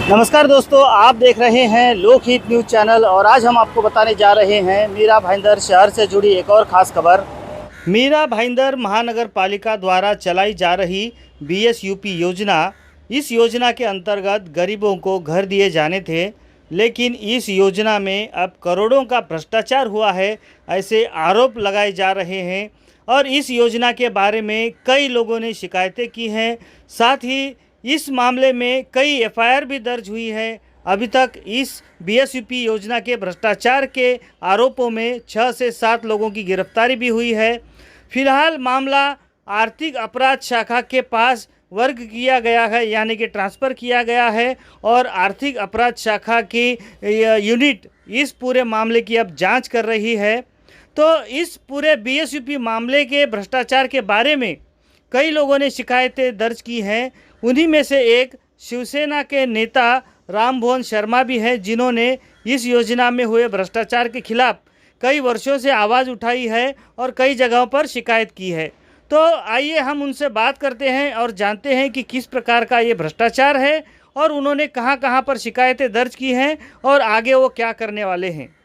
नमस्कार दोस्तों, आप देख रहे हैं लोकहित न्यूज़ चैनल और आज हम आपको बताने जा रहे हैं मीरा भाईंदर शहर से जुड़ी एक और ख़ास खबर। मीरा भाईंदर महानगर पालिका द्वारा चलाई जा रही बीएसयूपी योजना, इस योजना के अंतर्गत गरीबों को घर दिए जाने थे, लेकिन इस योजना में अब करोड़ों का भ्रष्टाचार हुआ है, ऐसे आरोप लगाए जा रहे हैं। और इस योजना के बारे में कई लोगों ने शिकायतें की हैं। साथ ही इस मामले में कई एफआईआर भी दर्ज हुई है। अभी तक इस बीएसयूपी योजना के भ्रष्टाचार के आरोपों में 6 से 7 लोगों की गिरफ्तारी भी हुई है। फिलहाल मामला आर्थिक अपराध शाखा के पास वर्ग किया गया है, यानी कि ट्रांसफ़र किया गया है और आर्थिक अपराध शाखा की यूनिट इस पूरे मामले की अब जांच कर रही है। तो इस पूरे बीएसयूपी मामले के भ्रष्टाचार के बारे में कई लोगों ने शिकायतें दर्ज की हैं। उन्हीं में से एक शिवसेना के नेता रामभुवन शर्मा भी हैं, जिन्होंने इस योजना में हुए भ्रष्टाचार के खिलाफ कई वर्षों से आवाज़ उठाई है और कई जगहों पर शिकायत की है। तो आइए हम उनसे बात करते हैं और जानते हैं कि किस प्रकार का ये भ्रष्टाचार है और उन्होंने कहां-कहां पर शिकायतें दर्ज की हैं और आगे वो क्या करने वाले हैं।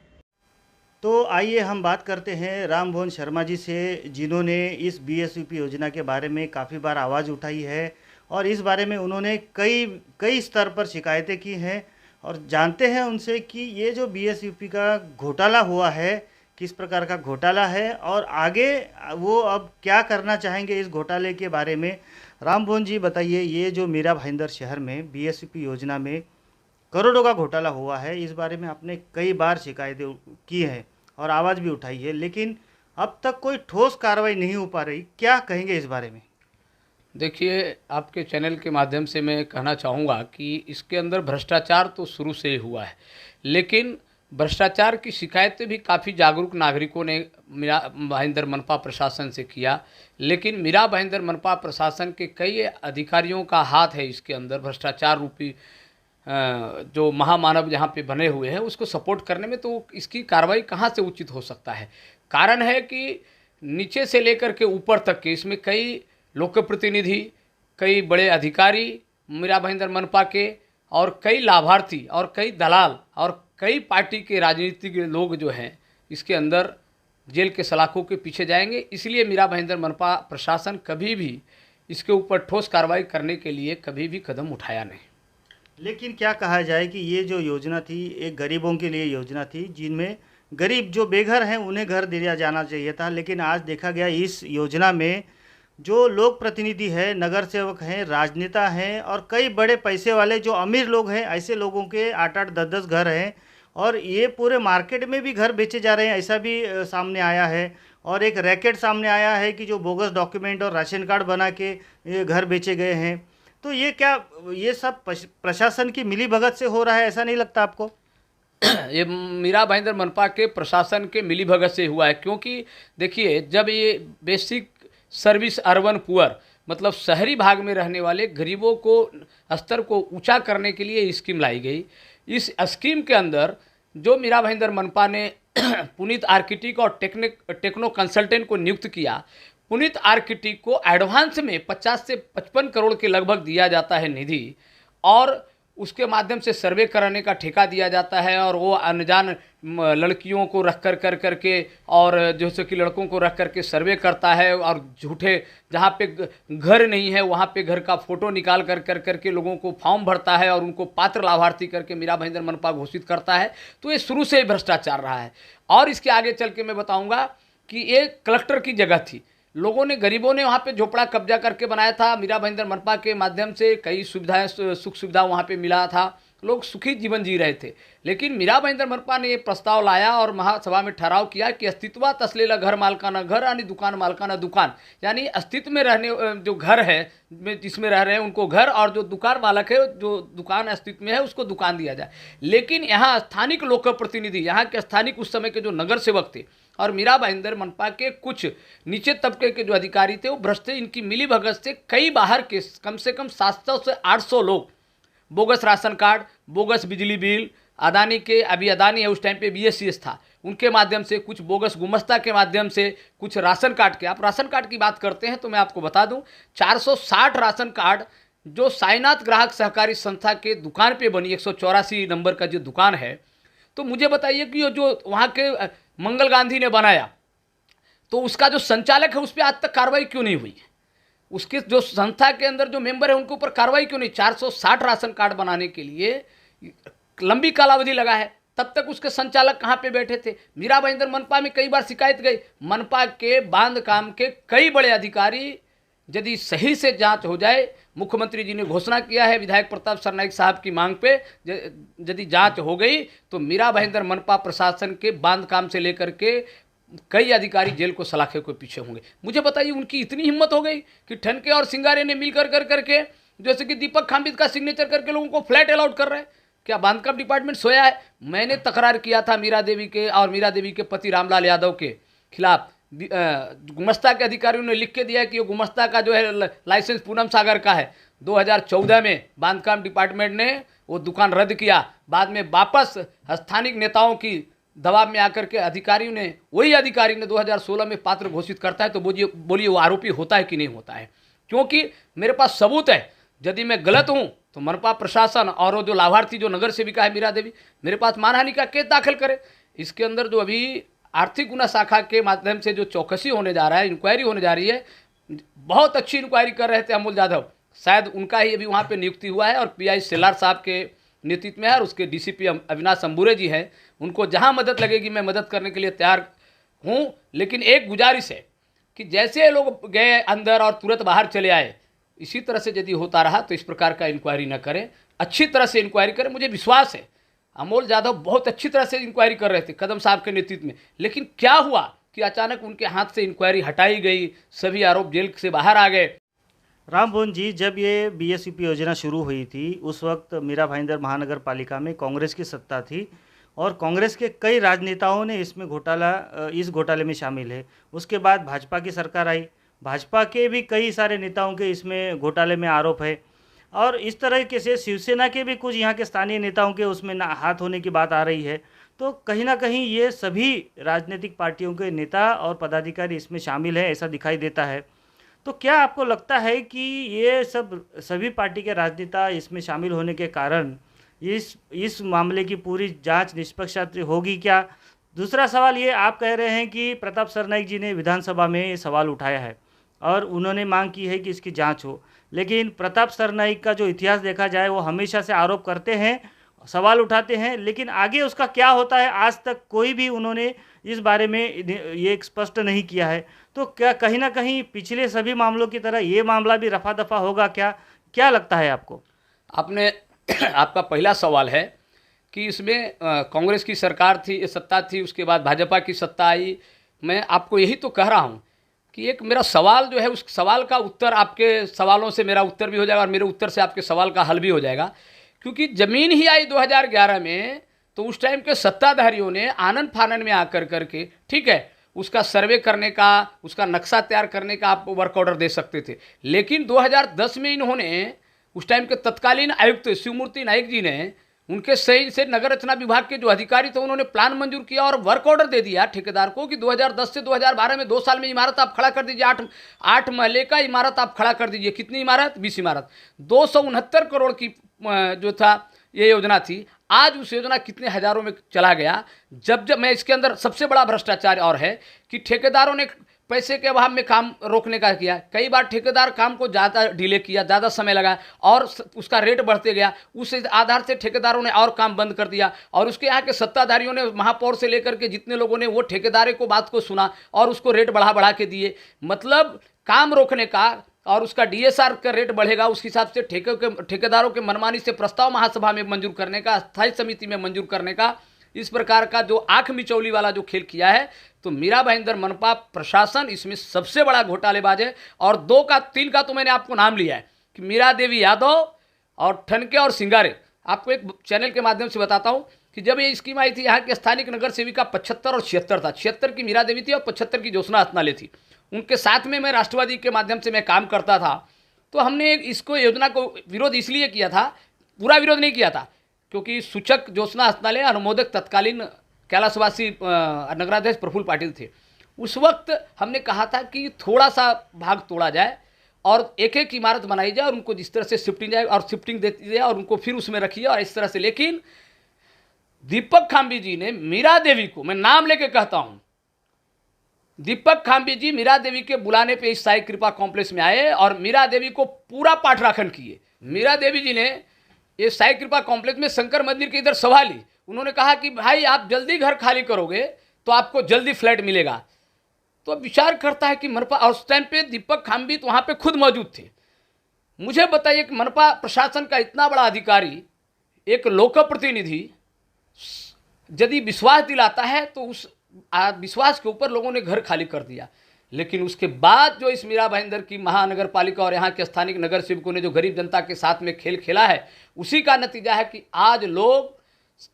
तो आइए हम बात करते हैं रामभुवन शर्मा जी से, जिन्होंने इस बीएसयूपी योजना के बारे में काफ़ी बार आवाज़ उठाई है और इस बारे में उन्होंने कई कई स्तर पर शिकायतें की हैं। और जानते हैं उनसे कि ये जो बीएसयूपी का घोटाला हुआ है, किस प्रकार का घोटाला है और आगे वो अब क्या करना चाहेंगे इस घोटाले के बारे में। रामभुवन जी बताइए, ये जो मीरा भाईंदर शहर में बीएसयूपी योजना में करोड़ों का घोटाला हुआ है, इस बारे में आपने कई बार शिकायतें की हैं और आवाज़ भी उठाई है, लेकिन अब तक कोई ठोस कार्रवाई नहीं हो पा रही। क्या कहेंगे इस बारे में? देखिए, आपके चैनल के माध्यम से मैं कहना चाहूँगा कि इसके अंदर भ्रष्टाचार तो शुरू से ही हुआ है, लेकिन भ्रष्टाचार की शिकायतें भी काफ़ी जागरूक नागरिकों ने मीरा भाईंदर मनपा प्रशासन से किया। लेकिन मीरा भाईंदर मनपा प्रशासन के कई अधिकारियों का हाथ है इसके अंदर, भ्रष्टाचार रूपी जो महामानव यहाँ पे बने हुए हैं उसको सपोर्ट करने में। तो इसकी कार्रवाई कहाँ से उचित हो सकता है? कारण है कि नीचे से लेकर के ऊपर तक के इसमें कई लोक प्रतिनिधि, कई बड़े अधिकारी मीरा भाईंदर मनपा के और कई लाभार्थी और कई दलाल और कई पार्टी के राजनीतिक लोग जो हैं इसके अंदर जेल के सलाखों के पीछे जाएंगे। इसलिए मीरा भाईंदर मनपा प्रशासन कभी भी इसके ऊपर ठोस कार्रवाई करने के लिए कभी भी कदम उठाया नहीं। लेकिन क्या कहा जाए कि ये जो योजना थी, एक गरीबों के लिए योजना थी, जिनमें गरीब जो बेघर हैं उन्हें घर दिया जाना चाहिए था। लेकिन आज देखा गया इस योजना में जो लोक प्रतिनिधि है, नगर सेवक हैं, राजनेता हैं और कई बड़े पैसे वाले जो अमीर लोग हैं, ऐसे लोगों के 8-8 10-10 घर हैं और ये पूरे मार्केट में भी घर बेचे जा रहे हैं, ऐसा भी सामने आया है। और एक रैकेट सामने आया है कि जो बोगस डॉक्यूमेंट और राशन कार्ड बना के ये घर बेचे गए हैं। तो ये क्या, ये सब प्रशासन की मिलीभगत से हो रहा है, ऐसा नहीं लगता आपको? ये मीरा भाईंदर मनपा के प्रशासन के मिलीभगत से हुआ है, क्योंकि देखिए, जब ये बेसिक सर्विस अर्बन पुअर मतलब शहरी भाग में रहने वाले गरीबों को स्तर को ऊंचा करने के लिए स्कीम लाई गई। इस स्कीम के अंदर जो मीरा भाईंदर मनपा ने पुनीत आर्किटेक्ट और टेक्नो कंसल्टेंट को नियुक्त किया, पुनीत आर्किटेक्ट को एडवांस में 50 से 55 करोड़ के लगभग दिया जाता है निधि और उसके माध्यम से सर्वे कराने का ठेका दिया जाता है और वो अनजान लड़कियों को रख कर करके और जैसे कि लड़कों को रख करके सर्वे करता है और झूठे जहाँ पे घर नहीं है वहाँ पे घर का फोटो निकाल करके लोगों को फॉर्म भरता है और उनको पात्र लाभार्थी करके मीरा भाईंदर मनपा घोषित करता है। तो ये शुरू से ही भ्रष्टाचार रहा है। और इसके आगे चल के मैं बताऊँगा कि ये कलेक्टर की जगह थी, लोगों ने, गरीबों ने वहाँ पे झोपड़ा कब्जा करके बनाया था। मीरा भाईंदर मनपा के माध्यम से कई सुविधाएं, सुख सुविधा वहाँ पे मिला था, लोग सुखी जीवन जी रहे थे। लेकिन मीरा भाईंदर मनपा ने ये प्रस्ताव लाया और महासभा में ठहराव किया कि अस्तित्वात असलेला घर मालकाना घर आणि दुकान मालकाना दुकान, यानी अस्तित्व में रहने जो घर है जिसमें रह रहे हैं उनको घर और जो दुकान मालक है, जो दुकान अस्तित्व में है, उसको दुकान दिया जाए। लेकिन यहाँ स्थानिक लोक प्रतिनिधि, यहाँ के स्थानिक उस समय के जो नगर सेवक थे और मीरा भाईंदर मनपा के कुछ नीचे तबके के जो अधिकारी थे वो भ्रष्ट थे। इनकी मिली भगत से कई बाहर के कम से कम 700 से 800 लोग बोगस राशन कार्ड, बोगस बिजली बिल, अदानी के, अभी अदानी है, उस टाइम पे बीएससीएस था, उनके माध्यम से, कुछ बोगस गुमस्ता के माध्यम से, कुछ राशन कार्ड के, आप राशन कार्ड की बात करते हैं तो मैं आपको बता दूं 460 राशन कार्ड जो साईनाथ ग्राहक सहकारी संस्था के दुकान पे बनी 184 नंबर का जो दुकान है, तो मुझे बताइए कि ये जो वहाँ के मंगल गांधी ने बनाया, तो उसका जो संचालक है उस पर आज तक कार्रवाई क्यों नहीं हुई? उसके जो संस्था के अंदर जो मेंबर है उनके ऊपर कार्रवाई क्यों नहीं? 460 राशन कार्ड बनाने के लिए लंबी कालावधि लगा है, तब तक उसके संचालक कहाँ पे बैठे थे? मीरा भाईंदर मनपा में कई बार शिकायत गई, मनपा के बांध काम के कई बड़े अधिकारी, यदि सही से जांच हो जाए, मुख्यमंत्री जी ने घोषणा किया है विधायक प्रताप सरनाईक साहब की मांग पे, यदि जांच हो गई तो मीरा भाईंदर मनपा प्रशासन के बांध काम से लेकर के कई अधिकारी जेल को सलाखे के पीछे होंगे। मुझे बताइए उनकी इतनी हिम्मत हो गई कि ठनके और सिंगारे ने मिलकर कर करके, जैसे कि दीपक खाम्बित का सिग्नेचर करके लोगों को फ्लैट अलाउट कर रहे हैं। क्या बांधकाम डिपार्टमेंट सोया है? मैंने तकरार किया था मीरा देवी के और मीरा देवी के पति रामलाल यादव के खिलाफ। गुमस्ता के अधिकारियों ने लिख के दिया कि ये गुमस्ता का जो है लाइसेंस पूनम सागर का है। 2014 में बांधकाम डिपार्टमेंट ने वो दुकान रद्द किया, बाद में वापस स्थानिक नेताओं की दबाव में आकर के अधिकारियों ने, वही अधिकारी ने 2016 में पात्र घोषित करता है। तो बोलिए वो आरोपी होता है कि नहीं होता है? क्योंकि मेरे पास सबूत है। यदि मैं गलत हूं तो मनपा प्रशासन और वो जो लाभार्थी जो नगर सेविका है मीरा देवी, मेरे पास मानहानि का केस दाखिल करे। इसके अंदर जो अभी आर्थिक गुना शाखा के माध्यम से जो चौकसी होने जा रहा है, इंक्वायरी होने जा रही है, बहुत अच्छी इंक्वायरी कर रहे थे अमोल यादव, शायद उनका ही अभी वहाँ पे नियुक्ति हुआ है और पीआई सेलार साहब के नेतृत्व में है और उसके डीसीपी अविनाश अंबुरे जी हैं। उनको जहाँ मदद लगेगी मैं मदद करने के लिए तैयार हूँ। लेकिन एक गुजारिश है कि जैसे लोग गए अंदर और तुरंत बाहर चले आए, इसी तरह से यदि होता रहा तो इस प्रकार का इंक्वायरी न करें, अच्छी तरह से इंक्वायरी करें। मुझे विश्वास है अमोल यादव बहुत अच्छी तरह से इंक्वायरी कर रहे थे कदम साहब के नेतृत्व में, लेकिन क्या हुआ कि अचानक उनके हाथ से इंक्वायरी हटाई गई, सभी आरोप जेल से बाहर आ गए। रामभुवन जी, जब ये बीएसपी योजना शुरू हुई थी उस वक्त मीरा भाईंदर महानगर पालिका में कांग्रेस की सत्ता थी और कांग्रेस के कई राजनेताओं ने इस घोटाले में शामिल है। उसके बाद भाजपा की सरकार आई, भाजपा के भी कई सारे नेताओं के इसमें घोटाले में आरोप है और इस तरह के से शिवसेना के भी कुछ यहाँ के स्थानीय नेताओं के उसमें हाथ होने की बात आ रही है। तो कहीं ना कहीं ये सभी राजनीतिक पार्टियों के नेता और पदाधिकारी इसमें शामिल हैं, ऐसा दिखाई देता है। तो क्या आपको लगता है कि ये सभी पार्टी के राजनेता इसमें शामिल होने के कारण इस मामले की पूरी जांच निष्पक्ष होगी क्या? दूसरा सवाल ये, आप कह रहे हैं कि प्रताप सरनाईक जी ने विधानसभा में ये सवाल उठाया है और उन्होंने मांग की है कि इसकी जांच हो, लेकिन प्रताप सरनाईक का जो इतिहास देखा जाए वो हमेशा से आरोप करते हैं, सवाल उठाते हैं, लेकिन आगे उसका क्या होता है आज तक कोई भी उन्होंने इस बारे में ये स्पष्ट नहीं किया है। तो क्या कहीं ना कहीं पिछले सभी मामलों की तरह ये मामला भी रफा दफा होगा क्या? क्या लगता है आपको? आपने आपका पहला सवाल है कि इसमें कांग्रेस की सरकार थी, सत्ता थी, उसके बाद भाजपा की सत्ता आई। मैं आपको यही तो कह रहा हूँ कि एक मेरा सवाल जो है, उस सवाल का उत्तर, आपके सवालों से मेरा उत्तर भी हो जाएगा और मेरे उत्तर से आपके सवाल का हल भी हो जाएगा। क्योंकि ज़मीन ही आई 2011 में, तो उस टाइम के सत्ताधारियों ने आनन फानन में आकर करके, ठीक है, उसका सर्वे करने का, उसका नक्शा तैयार करने का आप वर्क ऑर्डर दे सकते थे। लेकिन 2010 में इन्होंने, उस टाइम के तत्कालीन आयुक्त शिवमूर्ति नाइक जी ने, उनके सही से नगर रचना विभाग के जो अधिकारी थे उन्होंने प्लान मंजूर किया और वर्क ऑर्डर दे दिया ठेकेदार को कि 2010 से 2012 में 2 साल में इमारत आप खड़ा कर दीजिए, 8 महले का इमारत आप खड़ा कर दीजिए। कितनी इमारत? 20 इमारत। 269 करोड़ की जो था ये योजना थी। आज उस योजना कितने हजारों में चला गया। जब मैं इसके अंदर सबसे बड़ा भ्रष्टाचार और है कि ठेकेदारों ने पैसे के अभाव में काम रोकने का किया। कई बार ठेकेदार काम को ज़्यादा डिले किया, ज़्यादा समय लगा और उसका रेट बढ़ते गया। उस आधार से ठेकेदारों ने और काम बंद कर दिया और उसके यहाँ के सत्ताधारियों ने, महापौर से लेकर के जितने लोगों ने, वो ठेकेदारे को बात को सुना और उसको रेट बढ़ा के दिए। मतलब काम रोकने का और उसका डीएसआर का रेट बढ़ेगा, उस हिसाब से ठेकेदारों के मनमानी से प्रस्ताव महासभा में मंजूर करने का, स्थायी समिति में मंजूर करने का, इस प्रकार का जो आंख मिचौली वाला जो खेल किया है, तो मीरा भाईंदर मनपा प्रशासन इसमें सबसे बड़ा घोटालेबाज है। और 2 का 3 का तो मैंने आपको नाम लिया है कि मीरा देवी यादव और ठनके और सिंगारे। आपको एक चैनल के माध्यम से बताता हूँ कि जब ये स्कीम आई थी, यहाँ के स्थानिक नगर सेविका 75 और 76 था। 76 की मीरा देवी थी और 75 की ज्योत्सना हसनाले थी। उनके साथ में मैं राष्ट्रवादी के माध्यम से मैं काम करता था। तो हमने इसको, योजना को विरोध इसलिए किया था, पूरा विरोध नहीं किया था, क्योंकि सूचक ज्योत्सना हसनाले, अनुमोदक तत्कालीन कैलाशवासी नगराध्यक्ष प्रफुल्ल पाटिल थे। उस वक्त हमने कहा था कि थोड़ा सा भाग तोड़ा जाए और एक एक इमारत बनाई जाए और उनको जिस तरह से शिफ्टिंग जाए और शिफ्टिंग देती जाए और उनको फिर उसमें रखी जाए और इस तरह से। लेकिन दीपक खाम्बी जी ने मीरा देवी को, मैं नाम लेके कहता हूं, दीपक खाम्बी जी मीरा देवी के बुलाने पे इस साई कृपा कॉम्प्लेक्स में आए और मीरा देवी को पूरा पाठराखण किए। मीरा देवी जी ने ये साई कृपा कॉम्प्लेक्स में शंकर मंदिर के इधर सभा ली। उन्होंने कहा कि भाई आप जल्दी घर खाली करोगे तो आपको जल्दी फ्लैट मिलेगा। तो अब विचार करता है कि मनपा, और उस टाइम पे दीपक खाम्बी तो वहाँ पे खुद मौजूद थे। मुझे बताइए कि मनपा प्रशासन का इतना बड़ा अधिकारी, एक लोक प्रतिनिधि यदि विश्वास दिलाता है तो उस विश्वास के ऊपर लोगों ने घर खाली कर दिया। लेकिन उसके बाद जो इस मीरा भाईंदर की महानगर पालिका और यहाँ के स्थानिक नगर सेवकों ने जो गरीब जनता के साथ में खेल खेला है, उसी का नतीजा है कि आज लोग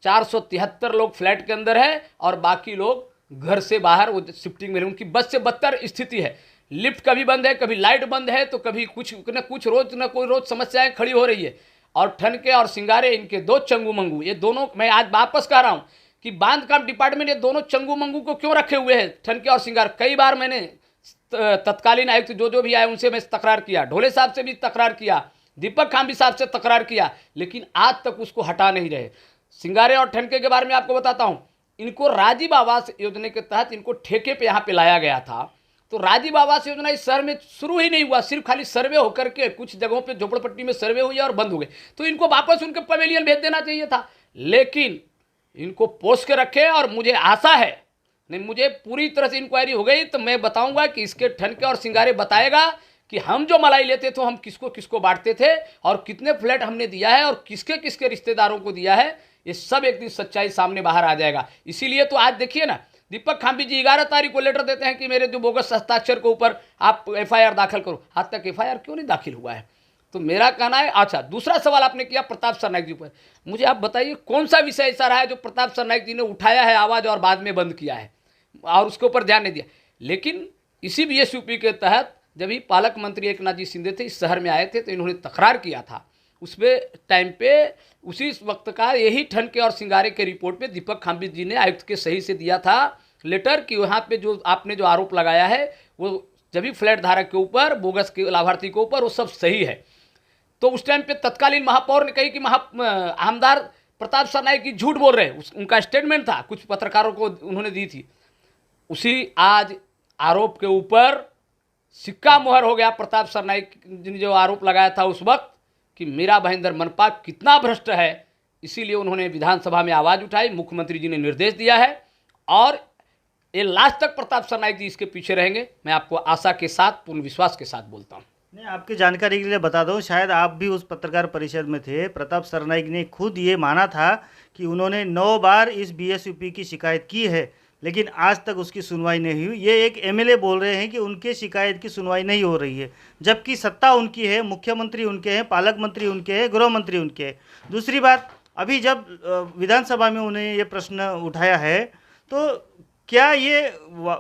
473 लोग फ्लैट के अंदर है और बाकी लोग घर से बाहर वो शिफ्टिंग में। उनकी बद से बदतर स्थिति है। लिफ्ट कभी बंद है, कभी लाइट बंद है, तो कभी कुछ न कुछ रोज न कोई रोज समस्याएं खड़ी हो रही है। और ठनके और सिंगारे, इनके दो चंगू मंगू, ये दोनों, मैं आज वापस कह रहा हूँ कि बांधकाम डिपार्टमेंट ये दोनों चंगू मंगू को क्यों रखे हुए हैं, ठनके और सिंगार। कई बार मैंने तत्कालीन आयुक्त जो भी आए उनसे मैं तकरार किया, ढोले साहब से भी तकरार किया, दीपक खाम्बी साहब से तकरार किया, लेकिन आज तक उसको हटा नहीं रहे। सिंगारे और ठनके के बारे में आपको बताता हूँ, इनको राजीव आवास योजना के तहत इनको ठेके पे यहाँ पे लाया गया था। तो राजीव आवास योजना इस शहर में शुरू ही नहीं हुआ, सिर्फ खाली सर्वे होकर के कुछ जगहों पे झोपड़पट्टी में सर्वे हुई और बंद हो गए। तो इनको वापस उनके पवेलियन भेज देना चाहिए था, लेकिन इनको पोष के रखे। और मुझे आशा है, नहीं, मुझे पूरी तरह से इंक्वायरी हो गई तो मैं बताऊंगा कि इसके ठनके और सिंगारे बताएगा कि हम जो मलाई लेते थे हम किसको किसको बांटते थे और कितने फ्लैट हमने दिया है और किसके किसके रिश्तेदारों को दिया है। ये सब एक दिन सच्चाई सामने बाहर आ जाएगा। इसीलिए तो आज देखिए ना, दीपक खाम्बी जी 11 तारीख को लेटर देते हैं कि मेरे जो बोगस हस्ताक्षर के ऊपर आप FIR दाखिल करो। आज तक FIR क्यों नहीं दाखिल हुआ है? तो मेरा कहना है। अच्छा, दूसरा सवाल आपने किया प्रताप सरनाईक जी पर। मुझे आप बताइए कौन सा विषय ऐसा रहा है जो प्रताप सरनाईक जी ने उठाया है आवाज़ और बाद में बंद किया है और उसके ऊपर ध्यान नहीं दिया। लेकिन इसी BSUP के तहत जब ही पालक मंत्री एकनाथ जी शिंदे थे इस शहर में आए थे तो इन्होंने तकरार किया था। उसमें टाइम पे उसी वक्त का यही ठनके और सिंगारे के रिपोर्ट पे दीपक खाम्बी जी ने आयुक्त के सही से दिया था लेटर कि वहाँ पे जो आपने जो आरोप लगाया है वो जब भी फ्लैट धारक के ऊपर, बोगस के लाभार्थी के ऊपर, वो सब सही है। तो उस टाइम पे तत्कालीन महापौर ने कही कि आमदार प्रताप सरनाईक जी झूठ बोल रहे हैं। उनका स्टेटमेंट था, कुछ पत्रकारों को उन्होंने दी थी। उसी आज आरोप के ऊपर सिक्का मोहर हो गया। प्रताप सरनाईक ने जो आरोप लगाया था उस वक्त कि मीरा भाईंदर मनपा कितना भ्रष्ट है, इसीलिए उन्होंने विधानसभा में आवाज़ उठाई, मुख्यमंत्री जी ने निर्देश दिया है और ये लास्ट तक प्रताप सरनाईक जी इसके पीछे रहेंगे। मैं आपको आशा के साथ, पूर्ण विश्वास के साथ बोलता हूँ। नहीं, आपकी जानकारी के लिए बता दूं, शायद आप भी उस पत्रकार परिषद में थे। प्रताप सरनाईक ने खुद ये माना था कि उन्होंने 9 बार इस BSUP की शिकायत की है, लेकिन आज तक उसकी सुनवाई नहीं हुई। ये एक MLA बोल रहे हैं कि उनके शिकायत की सुनवाई नहीं हो रही है, जबकि सत्ता उनकी है, मुख्यमंत्री उनके हैं, पालक मंत्री उनके हैं, गृह मंत्री उनके हैं। दूसरी बात, अभी जब विधानसभा में उन्हें ये प्रश्न उठाया है तो क्या ये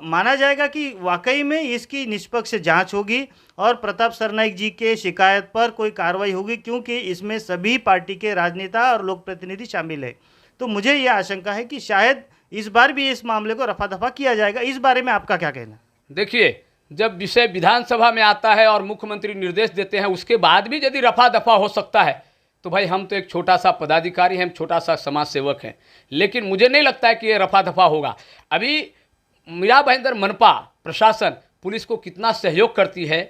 माना जाएगा कि वाकई में इसकी निष्पक्ष जांच होगी और प्रताप सरनाईक जी के शिकायत पर कोई कार्रवाई होगी, क्योंकि इसमें सभी पार्टी के राजनेता और लोक प्रतिनिधि शामिल है। तो मुझे ये आशंका है कि शायद इस बार भी इस मामले को रफा दफा किया जाएगा। इस बारे में आपका क्या कहना है? देखिए, जब विषय विधानसभा में आता है और मुख्यमंत्री निर्देश देते हैं, उसके बाद भी यदि रफा दफा हो सकता है तो भाई हम तो एक छोटा सा पदाधिकारी हैं, छोटा सा समाज सेवक हैं, लेकिन मुझे नहीं लगता है कि ये रफा दफा होगा। अभी मीरा भाईंदर मनपा प्रशासन पुलिस को कितना सहयोग करती है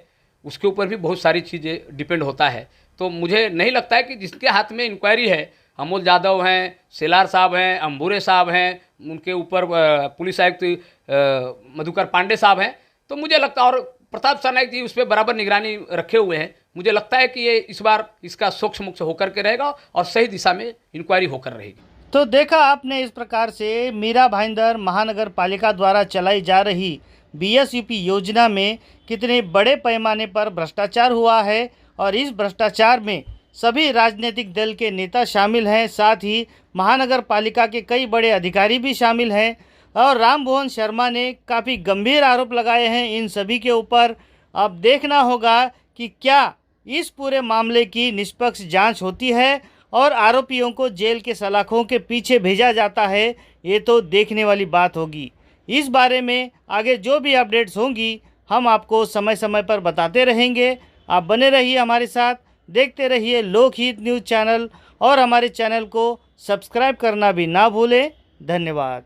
उसके ऊपर भी बहुत सारी चीज़ें डिपेंड होता है। तो मुझे नहीं लगता है कि जिसके हाथ में इंक्वायरी है, अमोल यादव हैं, सेलार साहब हैं, अंबुरे साहब हैं, उनके ऊपर पुलिस आयुक्त मधुकर पांडे साहब हैं, तो मुझे लगता है, और प्रताप सरनाईक जी उस पर बराबर निगरानी रखे हुए हैं, मुझे लगता है कि ये इस बार इसका सोक्ष मुक्त होकर के रहेगा और सही दिशा में इंक्वायरी होकर रहेगी। तो देखा आपने, इस प्रकार से मीरा भाईंदर महानगर पालिका द्वारा चलाई जा रही BSUP योजना में कितने बड़े पैमाने पर भ्रष्टाचार हुआ है और इस भ्रष्टाचार में सभी राजनीतिक दल के नेता शामिल हैं, साथ ही महानगर पालिका के कई बड़े अधिकारी भी शामिल हैं और राम मोहन शर्मा ने काफ़ी गंभीर आरोप लगाए हैं इन सभी के ऊपर। अब देखना होगा कि क्या इस पूरे मामले की निष्पक्ष जांच होती है और आरोपियों को जेल के सलाखों के पीछे भेजा जाता है, ये तो देखने वाली बात होगी। इस बारे में आगे जो भी अपडेट्स होंगी हम आपको समय समय पर बताते रहेंगे। आप बने रहिए हमारे साथ, देखते रहिए लोकहित न्यूज़ चैनल और हमारे चैनल को सब्सक्राइब करना भी ना भूलें। धन्यवाद।